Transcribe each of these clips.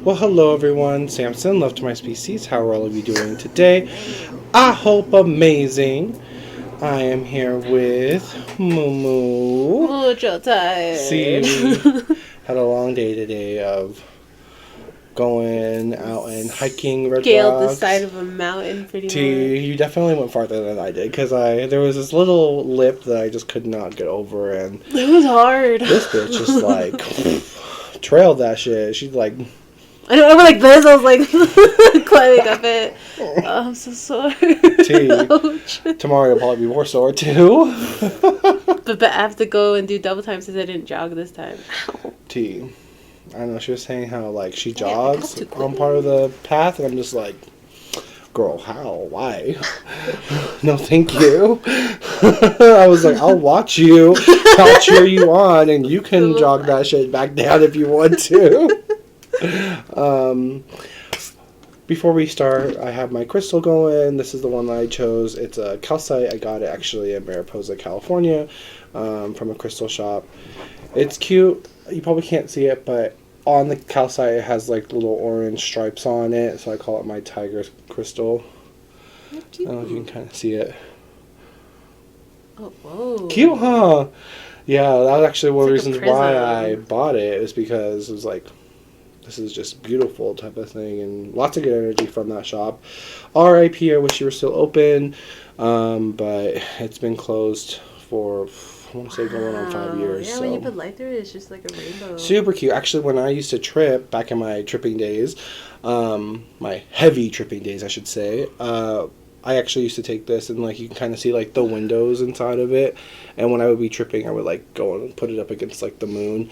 Well, hello everyone. Samson, love to my species. How are all of you doing today? I hope amazing. I am here with Mumu. Mucho tired. See, we had a long day today of going out and hiking red Scaled rocks. the side of a mountain pretty much. You definitely went farther than I did because there was this little lip that I just could not get over, and It was hard. this bitch just like trailed that shit. She's like, I know, I went like this. I was like climbing up it. Oh, I'm so sore. Ouch. Tomorrow you'll probably be more sore too. But I have to go and do double time since I didn't jog this time. Ow. T. I don't know, she was saying how like she jogs on part of the path, and I'm just like, girl, how? Why? No, thank you. I was like, I'll watch you. I'll cheer you on, and you can jog that shit back down if you want to. Before we start, I have my crystal going. This is the one that I chose. It's a calcite. I got it actually in Mariposa, California, from a crystal shop. It's cute. You probably can't see it, but on the calcite it has like little orange stripes on it, so I call it my tiger crystal. I don't know if you can kind of see it. Oh, whoa. Cute, huh? Yeah, that was actually one of the It's like reasons why I bought it, is because it was like, this is just beautiful type of thing, and lots of good energy from that shop. R.I.P. I wish you were still open, but it's been closed for, I want to say, going on 5 years. Yeah, so. when you put light through it, it's just like a rainbow. Super cute. Actually, when I used to trip, back in my tripping days, my heavy tripping days, I should say, I actually used to take this, and like you can kind of see like the windows inside of it, and when I would be tripping, I would like go and put it up against like the moon,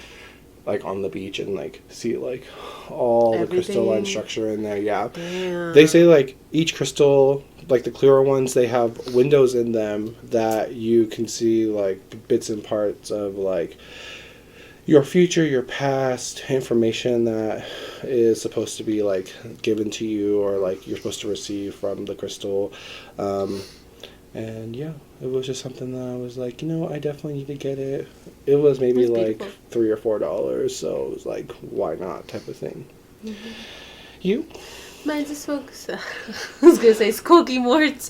like on the beach, and like see like all the crystalline structure in there. Yeah. Damn. They say like each crystal, like the clearer ones, they have windows in them that you can see like bits and parts of like your future, your past, information that is supposed to be like given to you, or like you're supposed to receive from the crystal. And yeah, it was just something that I was like, I definitely need to get it. It was maybe like $3 or $4, so it was like, why not type of thing. Mm-hmm. You? Mine's a smoke. I was gonna say Smoky Quartz.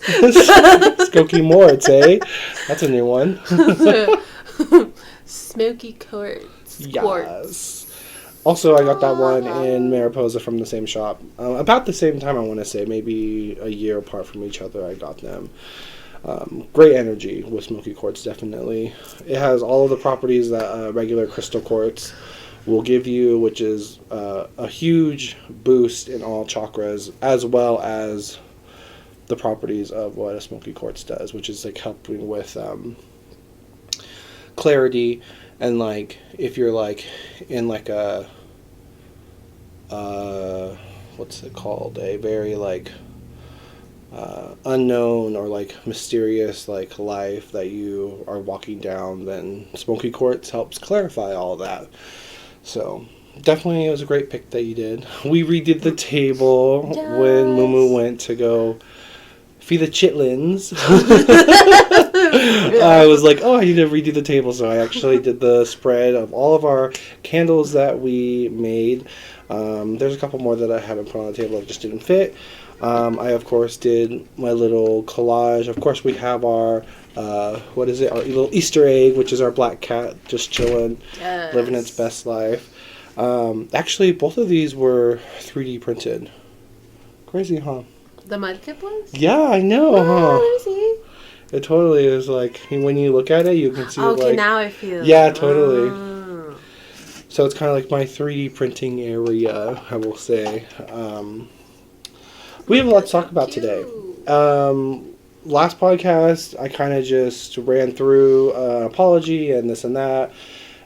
Smoky Quartz, eh? That's a new one. Smoky Quartz. Yes. Also, I got that one in Mariposa from the same shop. About the same time, I want to say. Maybe a year apart from each other, I got them. Great energy with Smoky Quartz, definitely. It has all of the properties that regular crystal quartz will give you, which is a huge boost in all chakras, as well as the properties of what a Smoky Quartz does, which is like helping with clarity. And like if you're like in like a what's it called, a very like unknown or like mysterious like life that you are walking down, then Smoky Quartz helps clarify all that. So definitely it was a great pick that you did. We redid the table when Mumu went to go feed the chitlins. I was like, I need to redo the table, so I actually did the spread of all of our candles that we made. There's a couple more that I haven't put on the table that just didn't fit. I, of course, did my little collage. Of course, we have our, our little Easter egg, which is our black cat just chilling, living its best life. Actually, both of these were 3D printed. Crazy, huh? The Mudkip ones? Yeah, I know, huh? Let me see. It totally is like, when you look at it, you can see okay, like... now I feel. Yeah, totally. Oh. So it's kind of like my 3D printing area, I will say. We have a lot to talk about today. Last podcast, I kind of just ran through an apology and this and that.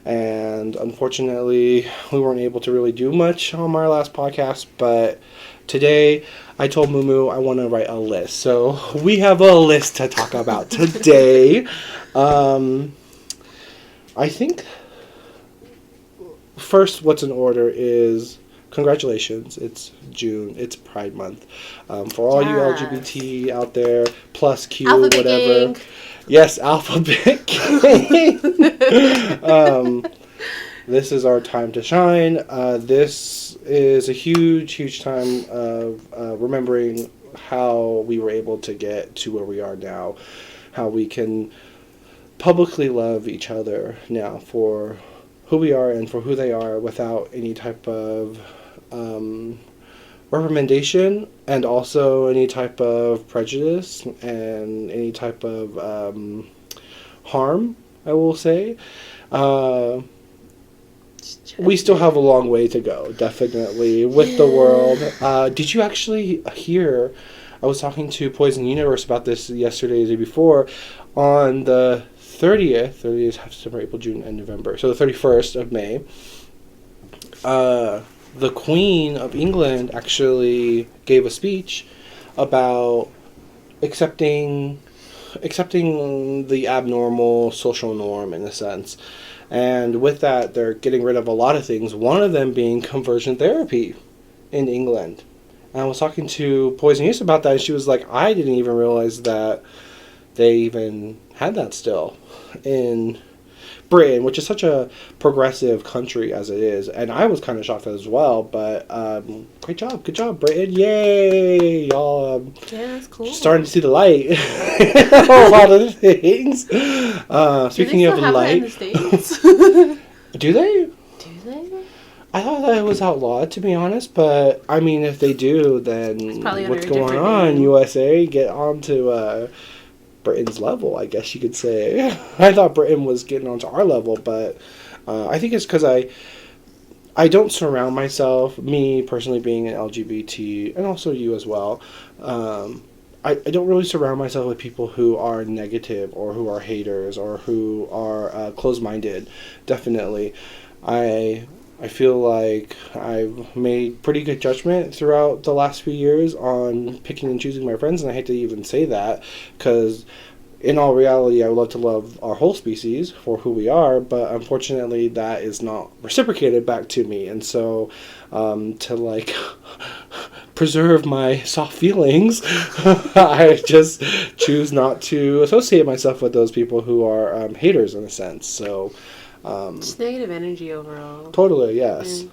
And unfortunately, we weren't able to really do much on our last podcast. But today, I told Mumu I want to write a list. So we have a list to talk about today. I think first what's in order is congratulations. It's June. It's Pride Month. For all you LGBT out there, plus Q, Alphabet whatever. gang. Yes, Alphabet gang. This is our time to shine. This is a huge, huge time of remembering how we were able to get to where we are now. How we can publicly love each other now for who we are and for who they are without any type of recommendation, and also any type of prejudice and any type of harm, I will say. We still have a long way to go, definitely, with the world. Did you actually hear, I was talking to Poison Universe about this yesterday, the day before, on the 30th September, April, June, and November. So the 31st of May, the Queen of England actually gave a speech about accepting the abnormal social norm, in a sense. And with that, they're getting rid of a lot of things, one of them being conversion therapy in England. And I was talking to Poison Youth about that, and she was like, I didn't even realize that they even had that still in Britain, which is such a progressive country as it is. And I was kind of shocked as well, but good job, Britain. Yay! Y'all yeah, that's cool. Starting to see the light. A lot of things. Speaking of the light. Do they still have that in the States? Do they? Do they? I thought that it was outlawed, to be honest, but I mean, if they do, then what's going on, name. USA? Get on to Britain's level, I guess you could say. I thought Britain was getting onto our level, but I think it's because I don't surround myself, me personally being an LGBT, and also you as well, I don't really surround myself with people who are negative or who are haters or who are closed-minded, definitely. I feel like I've made pretty good judgment throughout the last few years on picking and choosing my friends, and I hate to even say that, because in all reality, I would love to love our whole species for who we are, but unfortunately that is not reciprocated back to me, and so to like preserve my soft feelings, I just choose not to associate myself with those people who are haters, in a sense. So just negative energy overall. Totally, yes.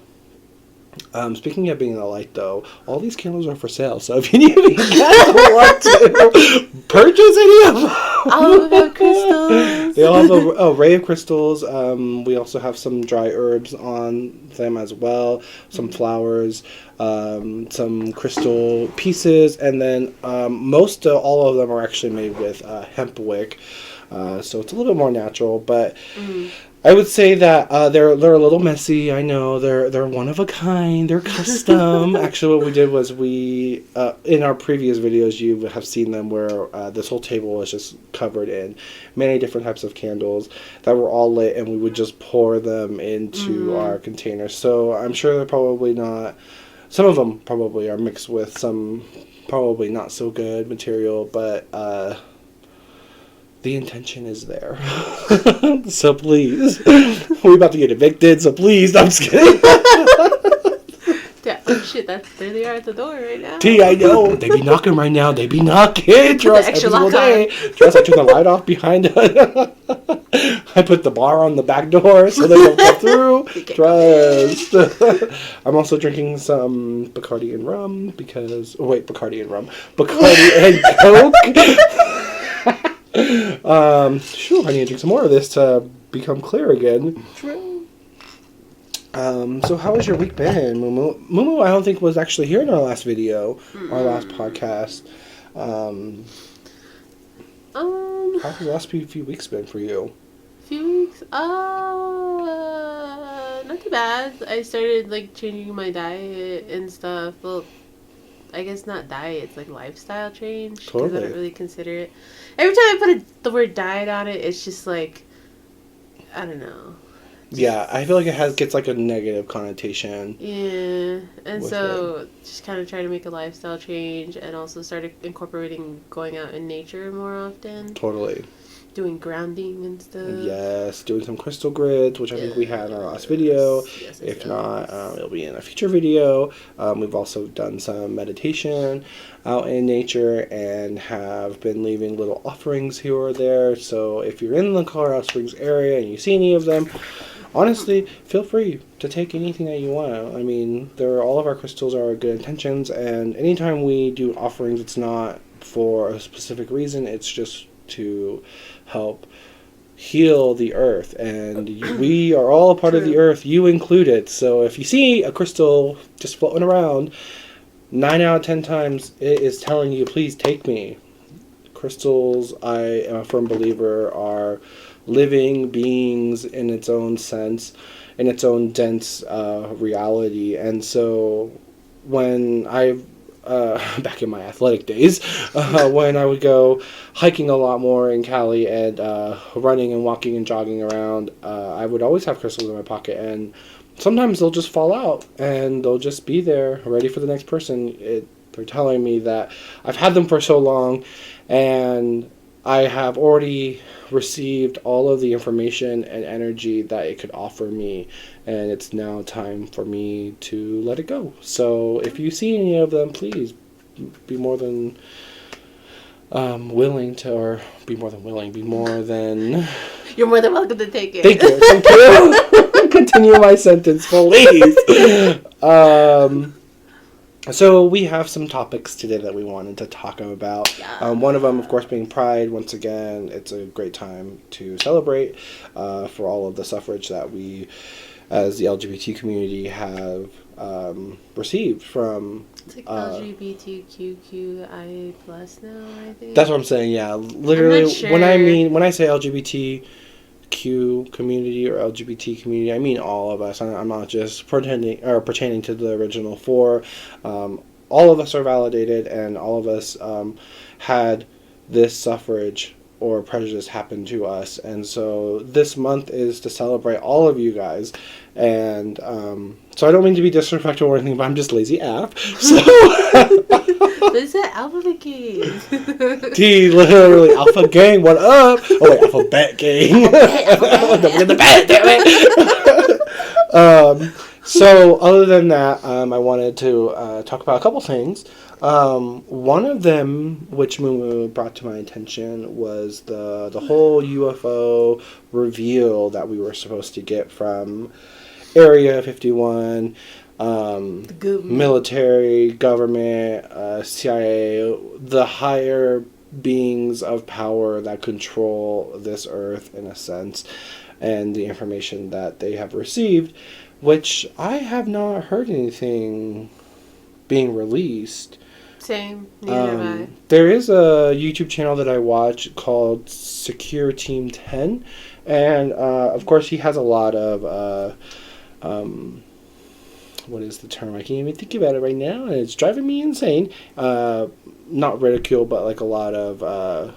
Speaking of being in the light, though, all these candles are for sale, so if any of you guys want to purchase any of them, all of them have crystals. They all have an array of crystals. We also have some dry herbs on them as well, some flowers, some crystal pieces, and then all of them are actually made with hemp wick, so it's a little bit more natural, but I would say that they're a little messy. I know they're one of a kind. They're custom. Actually, what we did was we in our previous videos you have seen them where this whole table was just covered in many different types of candles that were all lit, and we would just pour them into our containers. So I'm sure they're probably not. Some of them probably are mixed with some probably not so good material, but the intention is there. So please. We're about to get evicted, so please. No, I'm just kidding. Yeah, oh shit, there they are at the door right now. T, I know. They be knocking right now. They be knocking. Trust every single day. Trust, I turn the light off behind us. I put the bar on the back door so they don't come through. Trust. I'm also drinking some Bacardi and rum because... Oh, wait, Bacardi and rum. Bacardi and Coke. Sure, I need to drink some more of this to become clear again. So how has your week been, Mumu? Mumu, I don't think was actually here in our last video, our last podcast. How has the last few weeks been for you? Few weeks? Not too bad. I started changing my diet and stuff. Well, I guess not diet, it's lifestyle change. Because I don't really consider it. Every time I put the word diet on it, it's just I don't know. Yeah, I feel like it gets a negative connotation. Yeah, and so just kind of try to make a lifestyle change, and also started incorporating going out in nature more often. Totally. Doing grounding and stuff. Yes, doing some crystal grids, which I think we had in our last video. Yes, if not, it'll be in a future video. We've also done some meditation out in nature and have been leaving little offerings here or there. So if you're in the Colorado Springs area and you see any of them honestly, feel free to take anything that you want. I mean, all of our crystals are good intentions, and anytime we do offerings, it's not for a specific reason. It's just to help heal the earth, and we are all a part of the earth, you included. So if you see a crystal just floating around, 9 out of 10 times it is telling you, please take me. Crystals, I am a firm believer, are living beings in its own sense, in its own dense reality. And so when back in my athletic days, when I would go hiking a lot more in Cali and running and walking and jogging around, I would always have crystals in my pocket, and sometimes they'll just fall out and they'll just be there ready for the next person. They're telling me that I've had them for so long, and I have already received all of the information and energy that it could offer me, and it's now time for me to let it go. So if you see any of them, please be more than willing to, or be more than willing, be more than... You're more than welcome to take it. Thank you. Continue my sentence, please. So we have some topics today that we wanted to talk about. Yeah. One of them, of course, being Pride. Once again, it's a great time to celebrate for all of the suffrage that we, as the LGBT community, have received from... It's like LGBTQI plus now, I think. That's what I'm saying, yeah. Literally, I'm not sure. when I say LGBTQ community or LGBT community, I mean all of us. I'm not just pertaining to the original four. All of us are validated, and all of us had this suffrage or prejudice happen to us. And so this month is to celebrate all of you guys. And so I don't mean to be disrespectful or anything, but I'm just lazy AF. So They said alphabet gang. T, literally, alpha gang, what up? Oh wait, alphabet gang. Don't forget the bet, damn it. So other than that, I wanted to talk about a couple things. One of them, which Mumu brought to my attention, was the whole UFO reveal that we were supposed to get from Area 51, military, government, CIA, the higher beings of power that control this earth in a sense, and the information that they have received, which I have not heard anything being released. Same. Neither have I. There is a YouTube channel that I watch called Secure Team 10, and of course he has a lot of what is the term? I can't even think about it right now, and it's driving me insane. Not ridicule, but like a lot of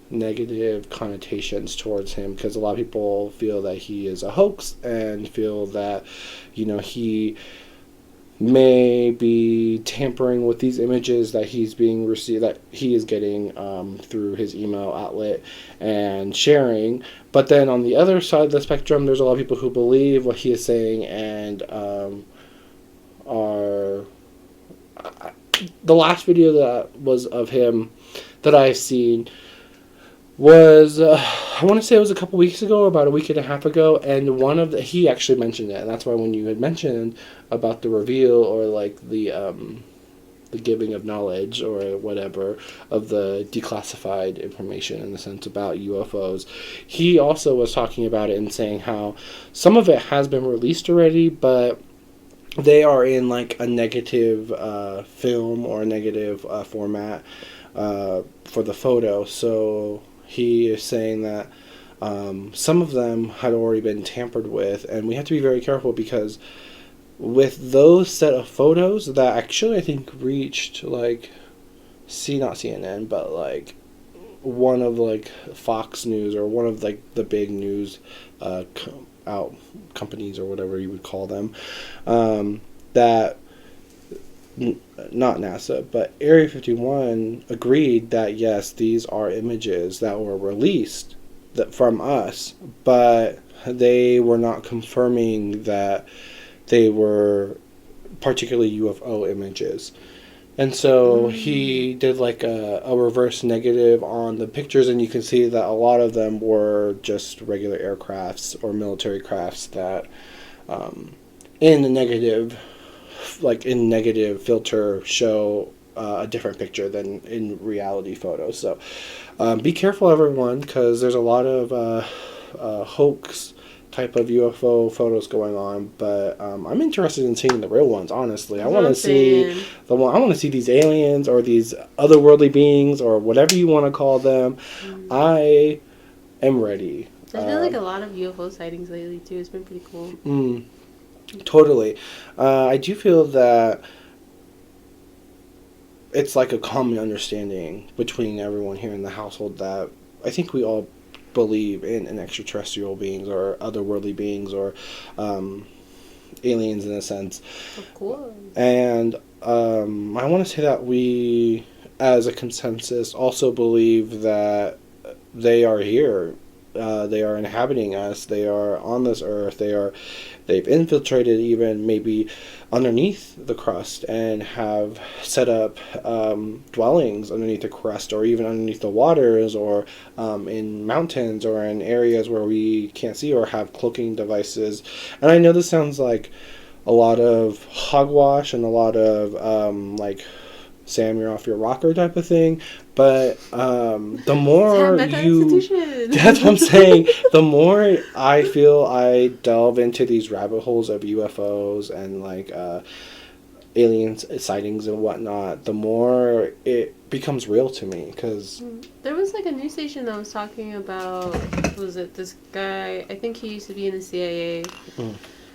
negative connotations towards him, because a lot of people feel that he is a hoax and feel that, he may be tampering with these images that he's being received, that he is getting through his email outlet and sharing. But then on the other side of the spectrum, there's a lot of people who believe what he is saying and are... The last video that was of him that I've seen was, I want to say it was a couple weeks ago, or about a week and a half ago, and he actually mentioned it, and that's why when you had mentioned about the reveal, or like the giving of knowledge, or whatever, of the declassified information in the sense about UFOs, he also was talking about it and saying how some of it has been released already, but they are in like a negative film or a negative format for the photo. So he is saying that some of them had already been tampered with, and we have to be very careful, because with those set of photos that actually I think reached like not CNN, but like one of like Fox News, or one of like the big news companies, or whatever you would call them, that not NASA, but Area 51 agreed that yes, these are images that were released from us, but they were not confirming that they were particularly UFO images. And so he did like a reverse negative on the pictures, and you can see that a lot of them were just regular aircrafts or military crafts that, in the negative, like in negative filter, show a different picture than in reality photos. So be careful, everyone, because there's a lot of hoax type of UFO photos going on, but I'm interested in seeing the real ones. Honestly, I want to see I want to see these aliens or these otherworldly beings or whatever you want to call them. I am ready. There's been like a lot of UFO sightings lately too. It's been pretty cool. Totally. I do feel that it's like a common understanding between everyone here in the household that I think we all believe in extraterrestrial beings or otherworldly beings or aliens in a sense. Of course. And I want to say that we, as a consensus, also believe that they are here. They are inhabiting us. They are on this earth. They've infiltrated even maybe underneath the crust and have set up dwellings underneath the crust or even underneath the waters or in mountains or in areas where we can't see or have cloaking devices. And I know this sounds like a lot of hogwash and a lot of like Sam, you're off your rocker type of thing. But the more you... That's what I'm saying. The more I feel I delve into these rabbit holes of UFOs and like alien sightings and whatnot, the more it becomes real to me. Cause there was like a news station that was talking about, was it this guy, I think he used to be in the CIA.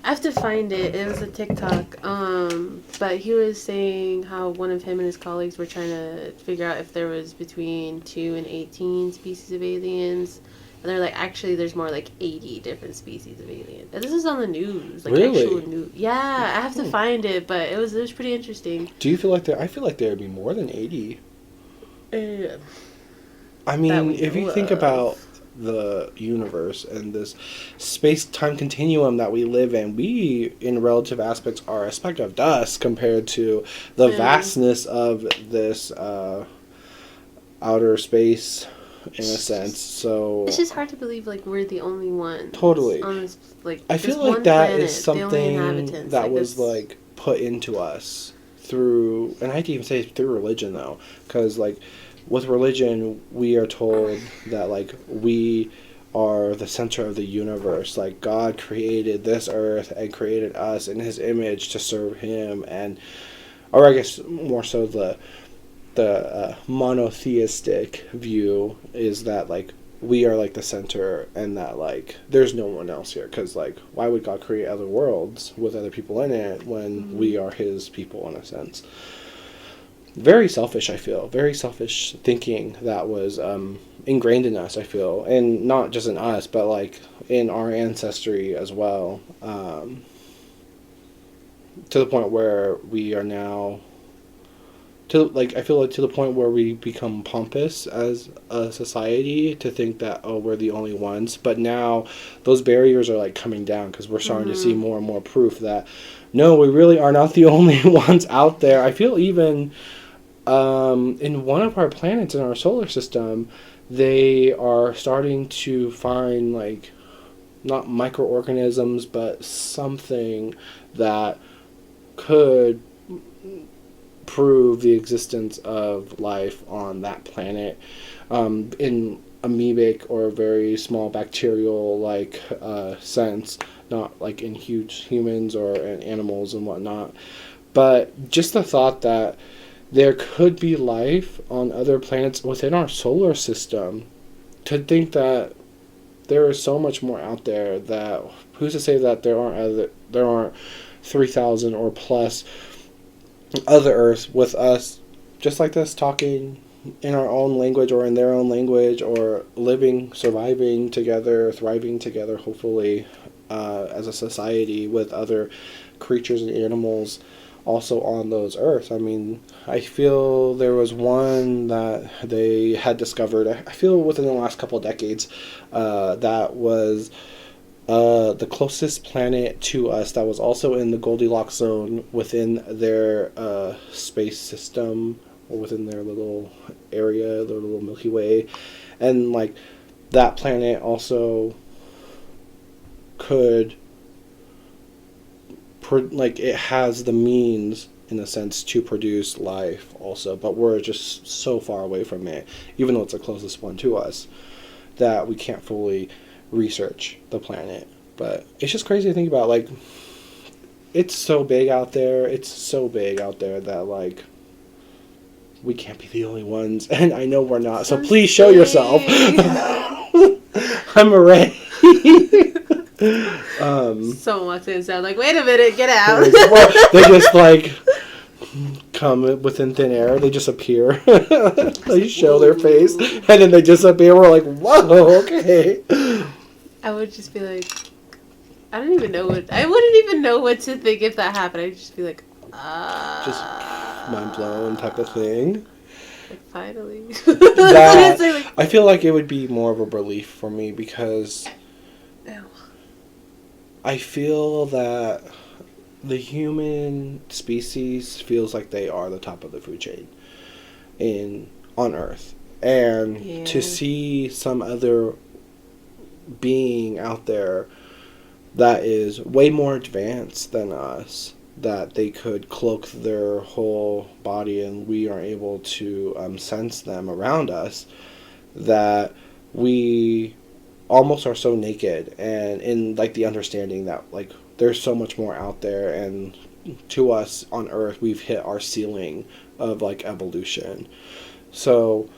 I have to find it. It was a TikTok. But he was saying how one of him and his colleagues were trying to figure out if there was between 2 and 18 species of aliens. And they're like, actually, there's more like 80 different species of aliens. And this is on the news. Like really? Actual news. Yeah, I have to find it, but it was pretty interesting. Do you feel like there? I feel like there would be more than 80. I mean, if you think about the universe and this space-time continuum that we live in, we in relative aspects are a speck of dust compared to the vastness of this outer space in a sense. So it's just hard to believe like we're the only ones totally on this, like I feel like that planet, is something that was like put into us through, and I hate to even say through religion though, because like with religion, we are told that, like, we are the center of the universe. Like, God created this earth and created us in His image to serve Him. And, or I guess more so the monotheistic view is that, like, we are, like, the center and that, like, there's no one else here. Because, like, why would God create other worlds with other people in it when we are His people, in a sense? Very selfish, I feel. Very selfish thinking that was ingrained in us, I feel. And not just in us, but, like, in our ancestry as well. To the point where we are now... I feel like to the point where we become pompous as a society to think that, oh, we're the only ones. But now those barriers are, like, coming down because we're starting to see more and more proof that, no, we really are not the only ones out there. I feel even... in one of our planets in our solar system, they are starting to find, like, not microorganisms, but something that could prove the existence of life on that planet in amoebic or very small bacterial-like sense, not like in huge humans or in animals and whatnot. But just the thought that there could be life on other planets within our solar system, to think that there is so much more out there, that who's to say that there aren't 3,000 or plus other Earths with us just like this, talking in our own language or in their own language, or living, surviving together, thriving together, hopefully, as a society with other creatures and animals also on those Earths. I mean, I feel there was one that they had discovered, I feel within the last couple of decades, that was the closest planet to us that was also in the Goldilocks zone within their space system, or within their little area, their little Milky Way. And, like, that planet also could, like, it has the means, in a sense, to produce life also. But we're just so far away from it, even though it's the closest one to us, that we can't fully research the planet. But it's just crazy to think about. Like, it's so big out there. It's so big out there that, like, we can't be the only ones. And I know we're not. So please show yourself. I'm Ray. Someone walks in and sounds like, wait a minute, get out. They just, like, come within thin air. They just appear. They show their face. And then they disappear. We're like, whoa, okay. I would just be like, I wouldn't even know what to think if that happened. I'd just be like, just mind blown type of thing. Like, finally. I feel like it would be more of a relief for me because Ew. I feel that the human species feels like they are the top of the food chain on Earth. And to see some other being out there that is way more advanced than us, that they could cloak their whole body and we are able to sense them around us, that we almost are so naked, and in, like, the understanding that, like, there's so much more out there, and to us on Earth we've hit our ceiling of, like, evolution. So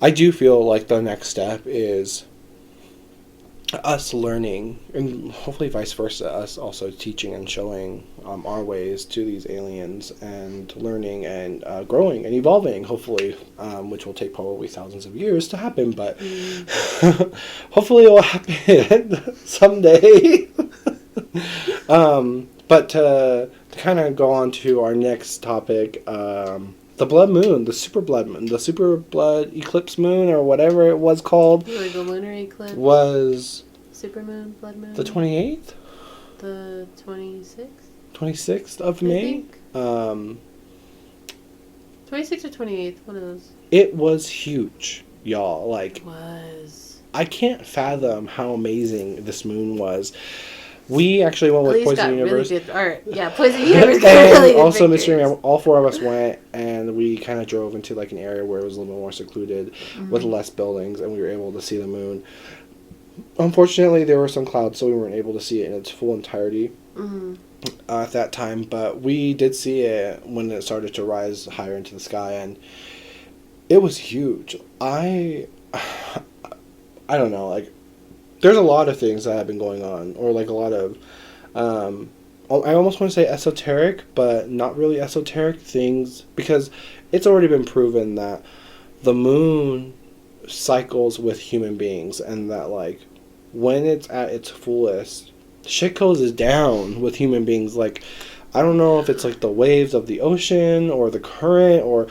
I do feel like the next step is us learning, and hopefully vice versa, us also teaching and showing our ways to these aliens, and learning and growing and evolving, hopefully, which will take probably thousands of years to happen, but hopefully it will happen someday. But to kind of go on to our next topic, the blood moon, the super blood moon, the super blood eclipse moon, or whatever it was called. Like the lunar eclipse. Was super moon, blood moon. The 28th? The 26th? 26th of May? 26th or 28th, one of those. It was huge, y'all. Like, it was. I can't fathom how amazing this moon was. We actually went with Poison Universe. Really good art. Yeah, Poison Universe. And really good also pictures. Mystery Man. All four of us went, and we kind of drove into, like, an area where it was a little more secluded, with less buildings, and we were able to see the moon. Unfortunately, there were some clouds, so we weren't able to see it in its full entirety at that time. But we did see it when it started to rise higher into the sky, and it was huge. I don't know, like, there's a lot of things that have been going on, or, like, a lot of, I almost want to say esoteric, but not really esoteric things, because it's already been proven that the moon cycles with human beings, and that, like, when it's at its fullest, shit goes down with human beings. Like, I don't know if it's, like, the waves of the ocean, or the current, or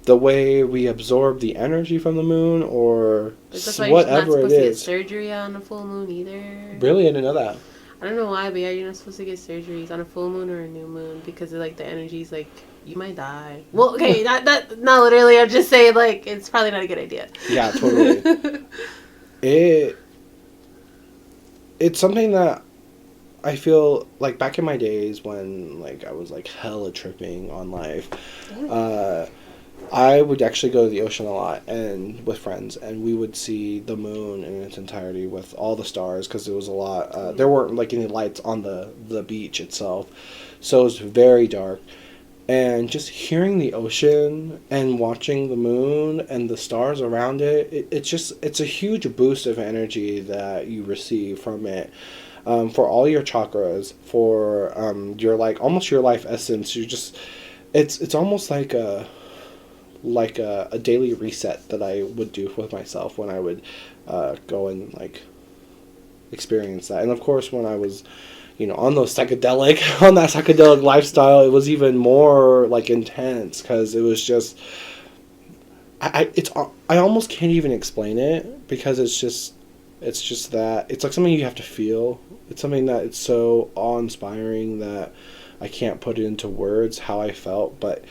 the way we absorb the energy from the moon, or whatever it is. You're not supposed to get surgery on a full moon either. Really? I didn't know that. I don't know why, but yeah, you're not supposed to get surgeries on a full moon or a new moon, because of, like, the energy's, like, you might die. Well, okay, not literally. I'm just saying, like, it's probably not a good idea. Yeah, totally. It's something that I feel like back in my days when, like, I was, like, hella tripping on life, I would actually go to the ocean a lot, and with friends, and we would see the moon in its entirety with all the stars, because there was a lot, there weren't, like, any lights on the beach itself, so it was very dark. And just hearing the ocean and watching the moon and the stars around it, it's a huge boost of energy that you receive from it, for all your chakras, for your, like, almost your life essence. You just, it's almost like a daily reset that I would do with myself when I would go and, like, experience that. And of course, when I was, you know, on that psychedelic lifestyle, it was even more, like, intense, because it was just, I almost can't even explain it, because it's It's just that it's like something you have to feel. It's something that it's so awe-inspiring that I can't put it into words how I felt, but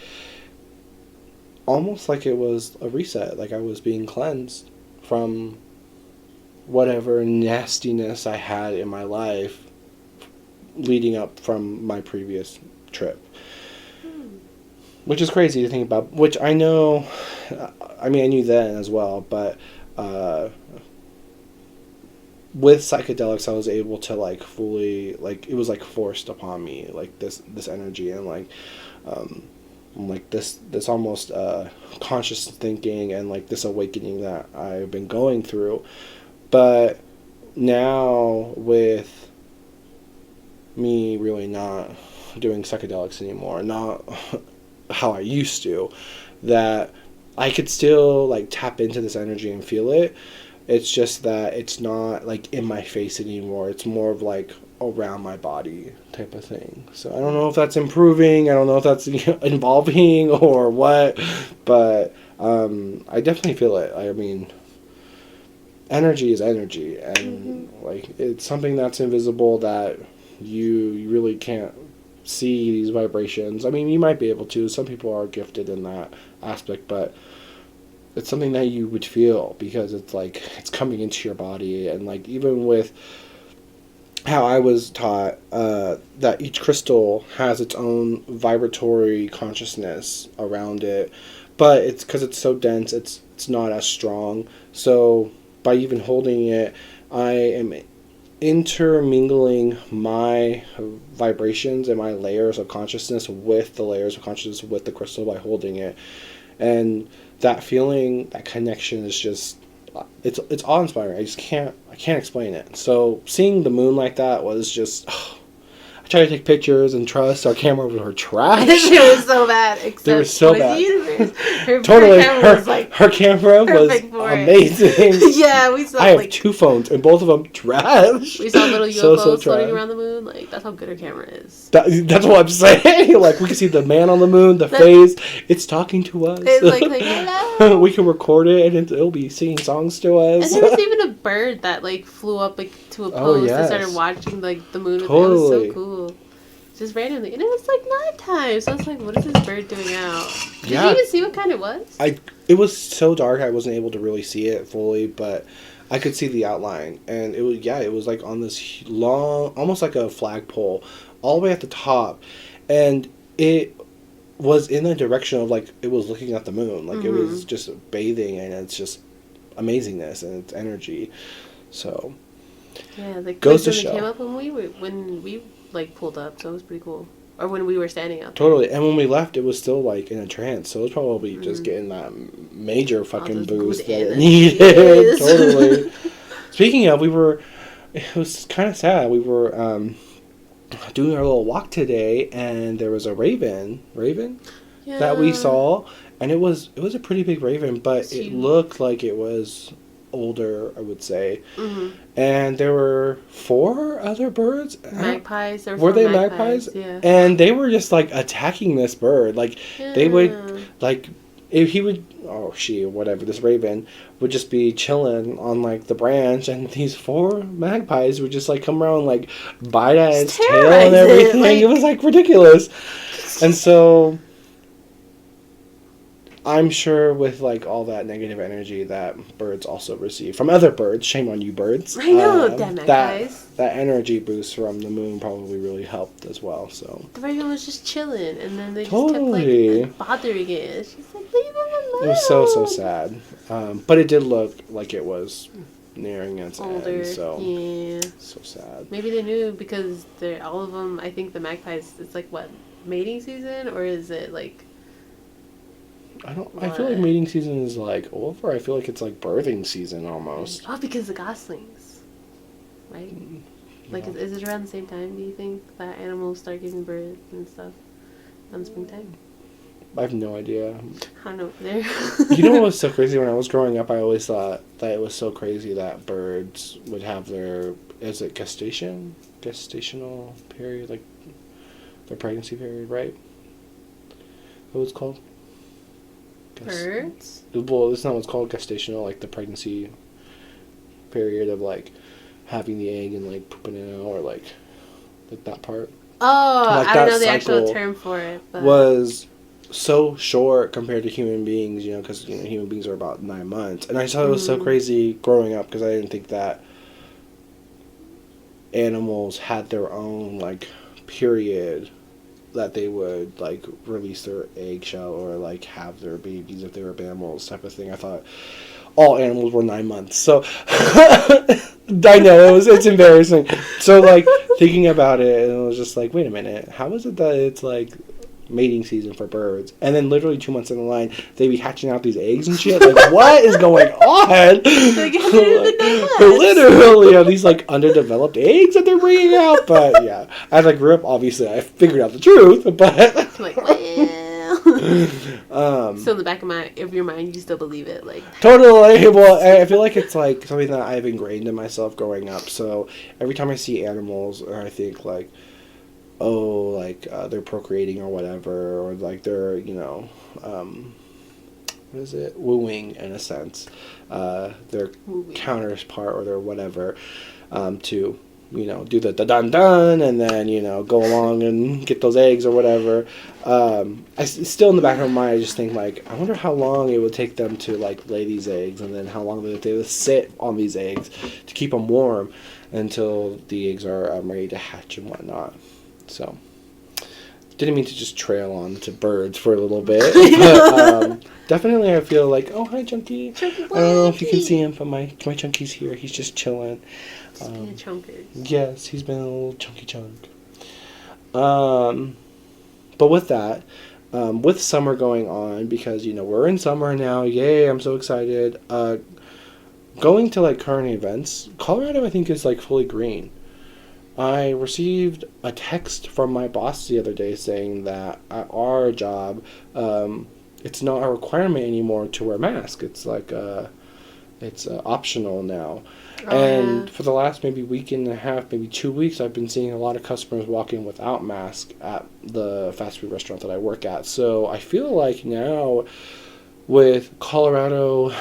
almost like it was a reset, like I was being cleansed from whatever nastiness I had in my life leading up from my previous trip. Which is crazy to think about, which I know, I mean, I knew then as well, but with psychedelics, I was able to, like, fully, like, it was, like, forced upon me, like, this energy, and, like this almost conscious thinking, and, like, this awakening that I've been going through. But now, with me really not doing psychedelics anymore, not how I used to, that I could still, like, tap into this energy and feel it. It's just that it's not, like, in my face anymore. It's more of, like, around my body type of thing. So I don't know if that's improving. I don't know if that's involving or what. But I definitely feel it. I mean, energy is energy. And, like, it's something that's invisible that you really can't see these vibrations. I mean, you might be able to. Some people are gifted in that aspect, but it's something that you would feel because it's like it's coming into your body. And, like, even with how I was taught that each crystal has its own vibratory consciousness around it, but it's because it's so dense, it's not as strong. So by even holding it, I am intermingling my vibrations and my layers of consciousness with the layers of consciousness with the crystal by holding it. And that feeling, that connection is just, it's awe-inspiring. I can't explain it. So seeing the moon like that was just, I tried to take pictures and trust our camera was trash. It was so bad. Except it was so bad. Totally. Her camera was amazing. Yeah, we saw. I have two phones and both of them trash. We saw little UFOs floating around the moon. Like, that's how good her camera is. That's what I'm saying. Like, we can see the man on the moon, the phase. It's talking to us. It's like hello. We can record it and it'll be singing songs to us. And there was even a bird that, like, flew up, like, to a post and started watching, like, the moon. Totally. It was so cool. Just randomly. And it was, like, nighttime. So I was like, what is this bird doing out? Did you even see what kind it was? It was so dark I wasn't able to really see it fully, but I could see the outline. And it was like on this long, almost like a flagpole, all the way at the top. And it was in the direction of, like, it was looking at the moon. Like, it was just bathing in its just amazingness and its energy. So, yeah, like, goes to show. It came up when we like, pulled up, so it was pretty cool. Or when we were standing out there. Totally. And when we left, it was still, like, in a trance. So it was probably just getting that major fucking boost that it needed. Totally. Speaking of, it was kind of sad. We were doing our little walk today, and there was a raven that we saw. And it was a pretty big raven, but it looked like it was older, I would say. And there were 4 other birds. Magpies. Were they magpies? Yeah. And they were just, like, attacking this bird. Like, they would, like, if he would, this raven would just be chilling on, like, the branch, and these 4 magpies would just, like, come around, like, bite at its tail and everything. It was, like, ridiculous. And so I'm sure with, like, all that negative energy that birds also receive from other birds, shame on you birds. I know, damn magpies. That energy boost from the moon probably really helped as well. So the raven was just chilling, and then they just kept, like, bothering it. She's like, leave him alone. It was so sad. But it did look like it was nearing its end. So yeah, so sad. Maybe they knew because they're all of them. I think the magpies. It's like what, mating season, or is it like? I feel like mating season is, like, over. I feel like it's, like, birthing season almost. Oh, because the goslings, right? Like, is it around the same time, do you think, that animals start giving birth and stuff on springtime? I have no idea. I don't know there. You know what was so crazy? When I was growing up, I always thought that it was so crazy that birds would have their, is it gestational period? Like, their pregnancy period, right? What was it called? Birds? Well, it's not what's called gestational, like the pregnancy period of like having the egg and like pooping it out, or like that part. Oh, like I don't that know the actual cycle term for it, but was so short compared to human beings, you know, because you know human beings are about 9 months, and I thought it was so crazy growing up because I didn't think that animals had their own like period that they would like release their eggshell or like have their babies if they were mammals type of thing. I thought all animals were 9 months. So I know it's embarrassing. So like thinking about it, and it was just like, wait a minute, how is it that it's like mating season for birds, and then literally 2 months in the line they be hatching out these eggs and shit? Like, what is going on? like, Literally are these like underdeveloped eggs that they're bringing out? But yeah, as I grew up, obviously I figured out the truth, but like, well. So in the back of your mind, you still believe it, like totally. Well, I feel like it's like something that I've ingrained in myself growing up. So every time I see animals, I think like, oh, like they're procreating or whatever, or like they're, you know, what is it, wooing in a sense, their counterpart or their whatever, to, you know, do the dun dun and then, you know, go along and get those eggs or whatever. Still in the back of my mind, I just think like, I wonder how long it would take them to like lay these eggs, and then how long they would sit on these eggs to keep them warm until the eggs are ready to hatch and whatnot. So didn't mean to just trail on to birds for a little bit, but definitely I feel like, oh, hi Chunky. I don't know if you can see him, but my Chunky's here. He's just chilling. Yes, he's been a little chunky chunk. But with that, with summer going on, because you know we're in summer now, yay! I'm so excited. Going to like current events, Colorado I think is like fully green. I received a text from my boss the other day saying that at our job, it's not a requirement anymore to wear a mask. It's like it's optional now. And for the last maybe week and a half, maybe 2 weeks, I've been seeing a lot of customers walking without masks at the fast food restaurant that I work at. So I feel like now with Colorado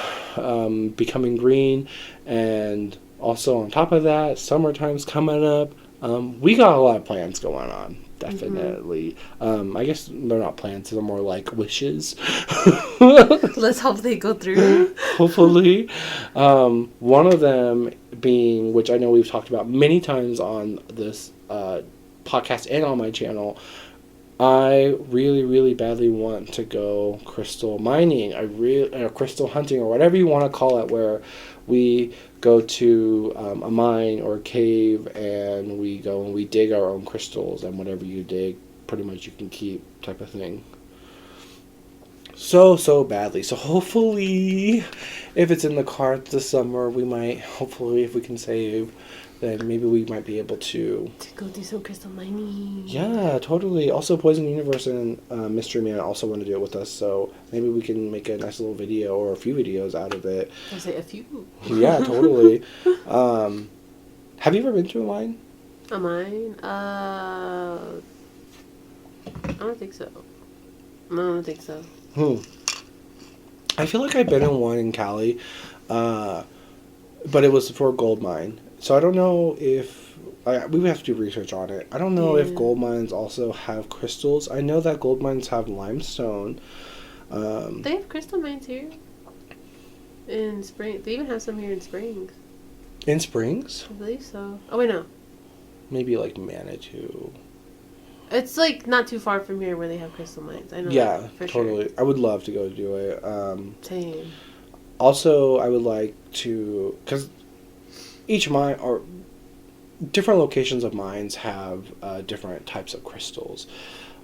becoming green, and also on top of that, summertime's coming up, we got a lot of plans going on. Definitely. I guess they're not plans, they're more like wishes. Let's hope they go through. Hopefully. One of them being, which I know we've talked about many times on this podcast and on my channel, I really, really badly want to go crystal mining. Crystal hunting, or whatever you want to call it, where we go to a mine or a cave and we go and we dig our own crystals, and whatever you dig, pretty much you can keep, type of thing. So badly. So hopefully, if it's in the cards this summer, we might, hopefully, if we can save, then maybe we might be able to go do some crystal mining. Yeah, totally. Also, Poison Universe and Mystery Man also want to do it with us, so maybe we can make a nice little video or a few videos out of it. I say a few. Yeah, totally. Have you ever been to a mine? A mine? I don't think so. No, I don't think so. I feel like I've been in one in Cali, but it was for a gold mine. So I don't know if we would have to do research on it. I don't know if gold mines also have crystals. I know that gold mines have limestone. They have crystal mines here in Spring. They even have some here in Springs. In Springs? I believe so. Oh wait, no. Maybe like Manitou. It's like not too far from here where they have crystal mines. I know. Yeah, for totally. Sure. I would love to go do it. Same. Also, I would like to, because each mine or different locations of mines have different types of crystals.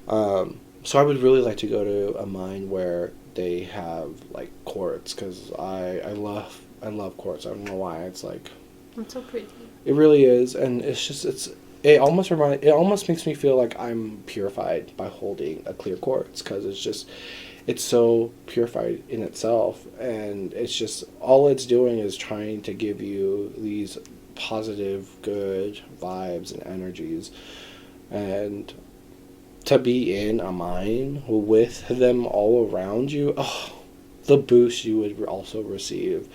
So I would really like to go to a mine where they have like quartz, because I love quartz. I don't know why. It's like, it's so pretty. It really is, and it almost makes me feel like I'm purified by holding a clear quartz, because it's so purified in itself, and it's just, all it's doing is trying to give you these positive, good vibes and energies, and to be in a mine with them all around you, the boost you would also receive.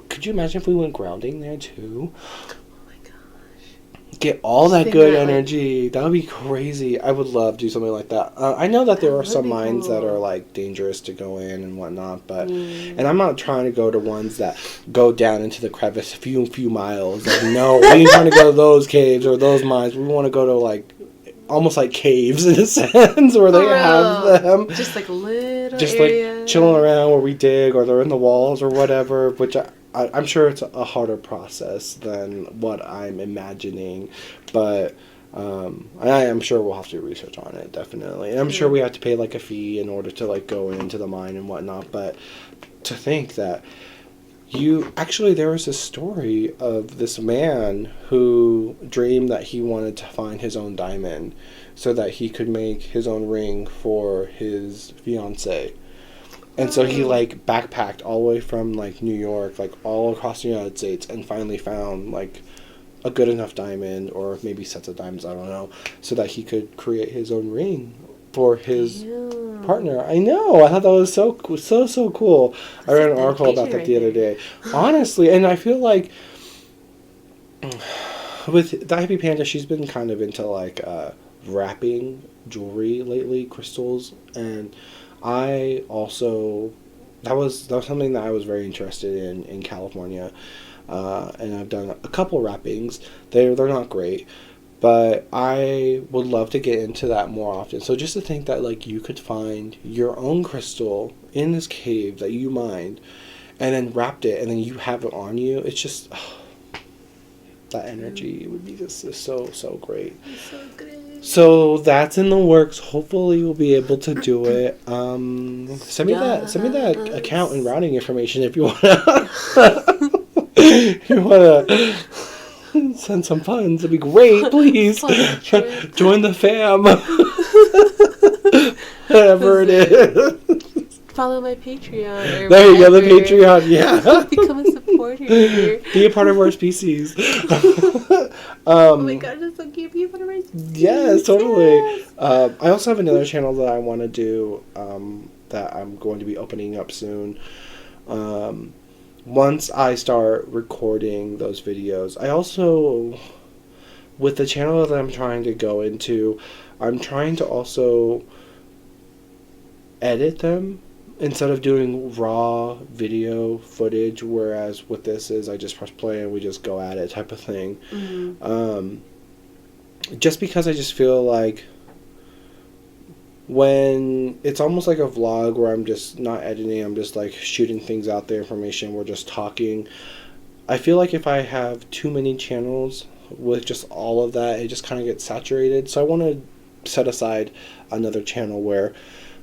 Could you imagine if we went grounding there too? Oh my gosh. Get all that Just good that, energy. That would be crazy. I would love to do something like that. I know that there That are would some be mines that cool. are like dangerous to go in and whatnot, but and I'm not trying to go to ones that go down into the crevice a few miles. Like, no, we ain't trying to go to those caves or those mines. We want to go to like almost like caves in a sense where they have them. Just like a little Just area. like chilling around where we dig, or they're in the walls or whatever, which I'm sure it's a harder process than what I'm imagining, but I am sure we'll have to do research on it, definitely. And I'm sure we have to pay like a fee in order to like go into the mine and whatnot, but to think that there was a story of this man who dreamed that he wanted to find his own diamond so that he could make his own ring for his fiance. And so he like backpacked all the way from like New York, like all across the United States, and finally found like a good enough diamond, or maybe sets of diamonds, I don't know, so that he could create his own ring for his partner. I know. I thought that was so cool. I read an article about that the other day. Honestly, and I feel like with the Happy Panda, she's been kind of into like wrapping jewelry lately, crystals, and I also that was something that I was very interested in California, and I've done a couple wrappings. They're not great, but I would love to get into that more often. So just to think that like you could find your own crystal in this cave that you mined, and then wrapped it, and then you have it on you. It's just that energy would be just so great. So good. So that's in the works. Hopefully we'll be able to do it. Send me that account and routing information if you wanna if you wanna send some funds. It'd be great, please. Join the fam. Whatever it is. Follow my Patreon. There you go, the Patreon, yeah. Become a supporter. Be a part of our species. Oh my god, that's so cute. Be a part of our species. Yes, totally. Yes. I also have another channel that I want to do that I'm going to be opening up soon. Once I start recording those videos. I also, with the channel that I'm trying to go into, I'm trying to also edit them instead of doing raw video footage, whereas with this is I just press play and we just go at it type of thing. Mm-hmm. Just because I just feel like when it's almost like a vlog where I'm just not editing, I'm just like shooting things out there, information, we're just talking. I feel like if I have too many channels with just all of that, it just kind of gets saturated. So I want to set aside another channel where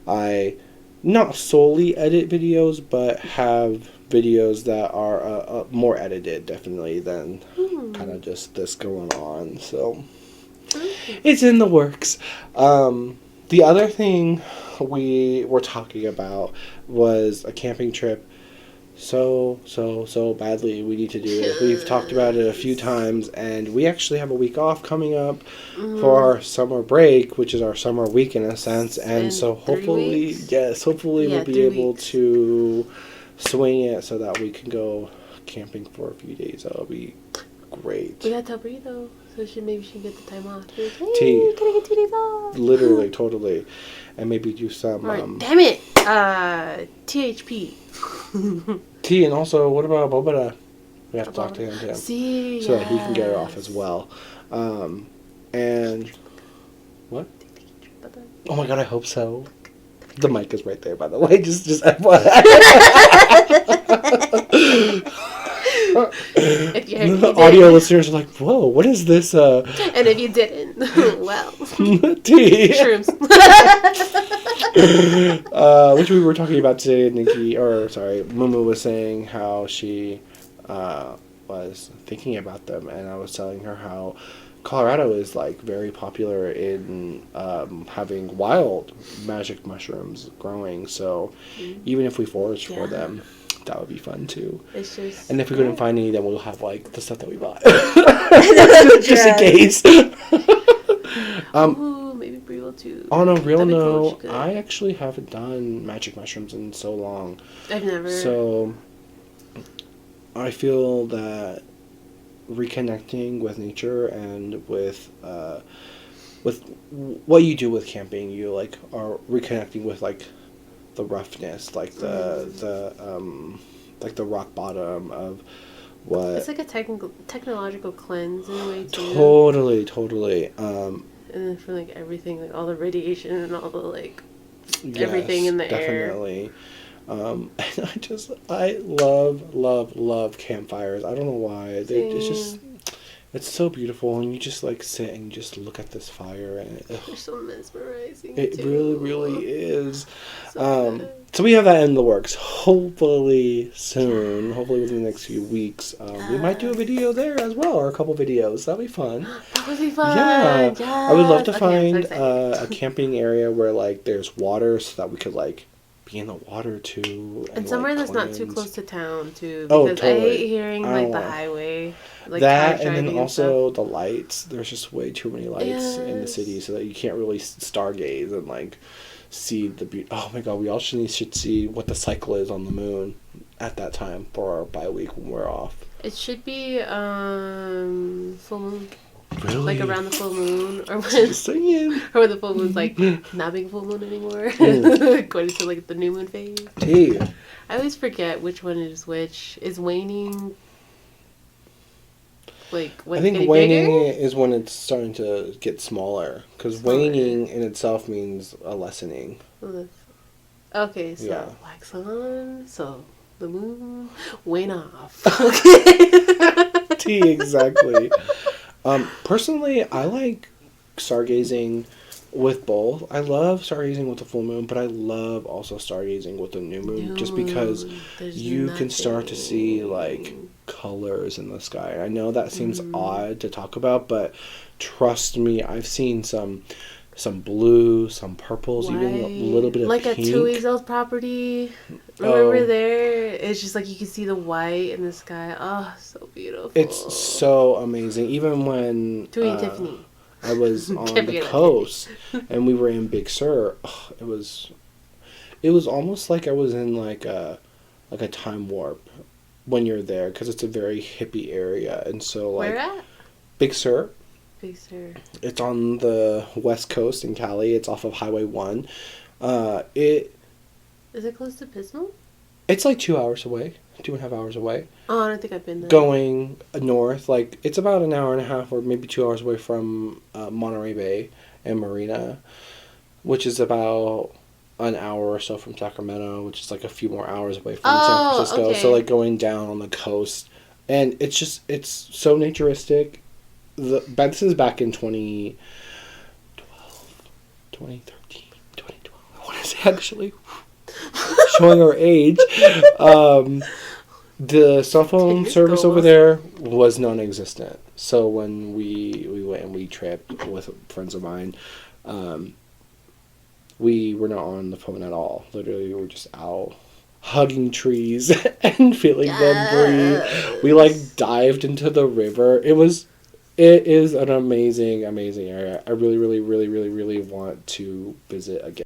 I not solely edit videos, but have videos that are more edited, definitely, than kind of just this going on. So it's in the works. The other thing we were talking about was a camping trip. So badly we need to do it. We've talked about it a few times, and we actually have a week off coming up for our summer break, which is our summer week in a sense. And so hopefully we'll be able to swing it so that we can go camping for a few days. That'll be great. We gotta tell Brie though, so maybe she can get the time off. Like, hey, T. can I get 2 days off? Literally, totally. And maybe do some... damn it! THP. T, and also, what about Bobada? We have to talk to him too. See, so that he can get it off as well. And... What? Oh my god, I hope so. The mic is right there, by the way. Just FYI. If you the audio listeners are like, whoa, what is this? And if you didn't, well. Tea. Shrooms. Which we were talking about today, Mumu was saying how she was thinking about them, and I was telling her how Colorado is like very popular in having wild magic mushrooms growing, so even if we forage for them, that would be fun too. It's just, and if we couldn't find any, then we'll have like the stuff that we bought. Just in case. Ooh, maybe Brie will too. On a real note, cool I actually haven't done magic mushrooms in so long. I've never. So I feel that reconnecting with nature and with what you do with camping, you like are reconnecting with like the roughness, like the rock bottom of It's what. like a technological cleanse in a way too. Totally. And then for like everything, like all the radiation and all the like everything Yes, in the air. definitely. And I love campfires. I don't know why. It's just, Same. it's so beautiful, and you just like sit and you just look at this fire, and They're so mesmerizing it really too. is. So good. So we have that in the works. Hopefully soon. Hopefully within the next few Yes. weeks. We might do a video there as well, or a couple videos. That'd be fun. That would be fun. Yeah, I would love Yes. to Okay, I'm so find excited. a camping area where like there's water, so that we could like be in the water too And and like somewhere that's not too close cleanse. to town too, Oh, because I hate totally. hearing I don't like the want highway, like cars that, and then driving and stuff. also the lights. There's just way too many lights in the city, Yes. so that you can't really stargaze and like see the beauty. Oh my god, we all should see what the cycle is on the moon at that time for our bye week when we're off. It should be full moon, like Really? around the full moon, or when Just saying. or when the full moon's like not being full moon anymore, going into like the new moon phase. Hey, I always forget which one is which. Is waning like when I it's think getting waning bigger? is when it's starting to get smaller, because Smaller. waning in itself means a lessening. Okay, so Yeah. wax on, so the moon wane off. Okay. Exactly. Personally, I like stargazing with both. I love stargazing with the full moon, but I love also stargazing with the new moon, New just because moon, there's you can start to see like nothing. colors in the sky. I know that seems Mm. odd to talk about, but trust me, I've seen some blue, some purples, even a little bit of like pink. at Tuizel's property. Remember Oh, there? It's just like you can see the white in the sky. Oh, so beautiful. it's so amazing. Even when Tui and Tiffany. I was on Can't the forget about coast and we were in Big Sur, it was almost like I was in like a time warp when you're there, because it's a very hippie area, and so Where like at? Big Sur, Big Sur. it's on the west coast in Cali. It's off of Highway 1. It Is it close to Pismo? it's like 2 hours away, 2.5 hours away. Oh, I don't think I've been there. Going north, like it's about an hour and a half or maybe 2 hours away from Monterey Bay and Marina, which is about an hour or so from Sacramento, which is like a few more hours away from San Francisco. Okay. So like going down on the coast, and it's so naturistic. This is back in 2012, 2013, 2012. I want to say actually showing our age. The cell phone service over there was non-existent. So when we went and we tripped with friends of mine, we were not on the phone at all. Literally, we were just out hugging trees and feeling them breathe. We like dived into the river. It is an amazing area. I really want to visit again.